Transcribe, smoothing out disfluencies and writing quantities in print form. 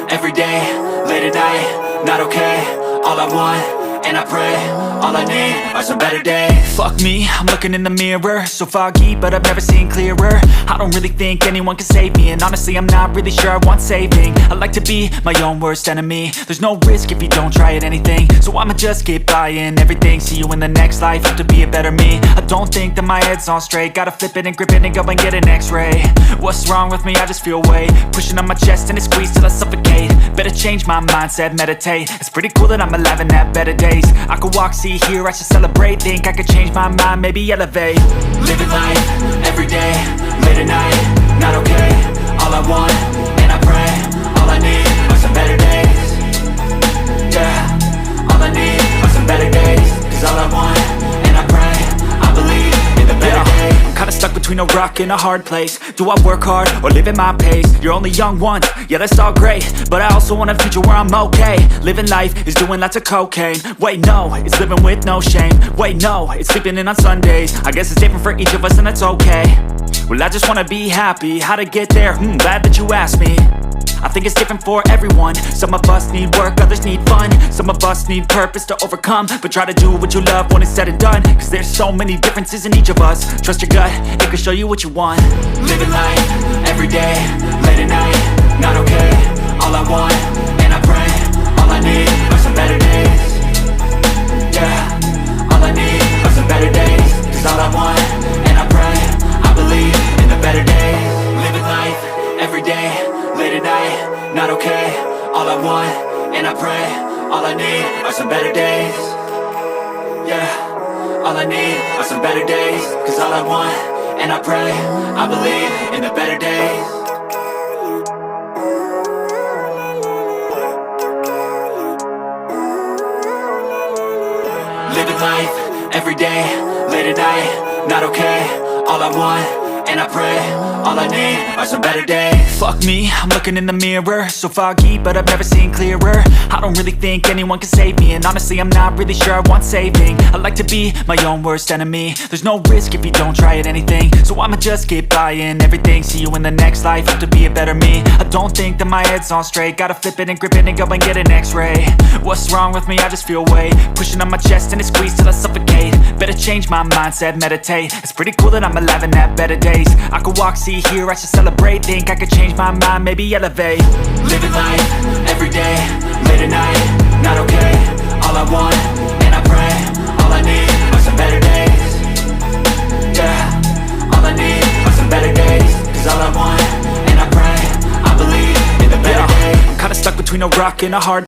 every day, late at night, not okay. All I want, and I pray, all I need are some better days. Fuck me, I'm looking in the mirror, so foggy, but I've never seen clearer. I don't really think anyone can save me, and honestly I'm not really sure I want saving. I like to be my own worst enemy. There's no risk if you don't try at anything, so I'ma just keep buying everything. See you in the next life, have to be a better me. I don't think that my head's on straight, gotta flip it and grip it and go and get an x-ray. What's wrong with me? I just feel weight pushing on my chest and it squeezes till I suffocate. Better change my mindset, meditate. It's pretty cool that I'm alive and have better days. I could walk, see, hear, I should celebrate. Think I could change my mind, maybe elevate. Living life, every day, late at night, not okay. All I want, and I pray, all I need are some better days. Yeah, all I need are some better days. Cause all I want, and I pray, I believe in the better days. I'm kinda stuck between a rock and a hard place. Do I work hard or live at my pace? You're only young once, yeah that's all great, but I also want a future where I'm okay. Living life is doing lots of cocaine. Wait no, it's living with no shame. Wait no, it's sleeping in on Sundays. I guess it's different for each of us and that's okay. Well I just wanna be happy, how to get there? Glad that you asked me. I think it's different for everyone. Some of us need work, others need fun. Some of us need purpose to overcome. But try to do what you love when it's said and done. Cause there's so many differences in each of us. Trust your gut, it can show you what you want. Living life, every day, late at night, not okay. All I want, and I pray, all I need are some better days. Yeah, all I need are some better days. Cause all I want, and I pray, I believe in the better days. Living life, every day, late at night, not okay. All I want, and I pray, all I need are some better days. Yeah, all I need are some better days. Cause all I want, and I pray, I believe in the better days. Living life, every day, late at night, not okay. All I want, and I pray, all I need are some better days. Fuck me, I'm looking in the mirror, so foggy, but I've never seen clearer. I don't really think anyone can save me, and honestly I'm not really sure I want saving. I like to be my own worst enemy. There's no risk if you don't try at anything, so I'ma just keep buying everything. See you in the next life, have to be a better me. I don't think that my head's on straight, gotta flip it and grip it and go and get an x-ray. What's wrong with me? I just feel weight pushing on my chest and it squeezes till I suffocate. Better change my mindset, meditate. It's pretty cool that I'm alive and have better days. I could walk, see, hear, I should celebrate. Think I could change my mind, maybe elevate. Living life, every day, late at night, not okay. All I want, and I pray, all I need are some better days. Yeah, all I need are some better days. Cause all I want, and I pray, I believe in the better days. I'm kinda stuck between a rock and a hard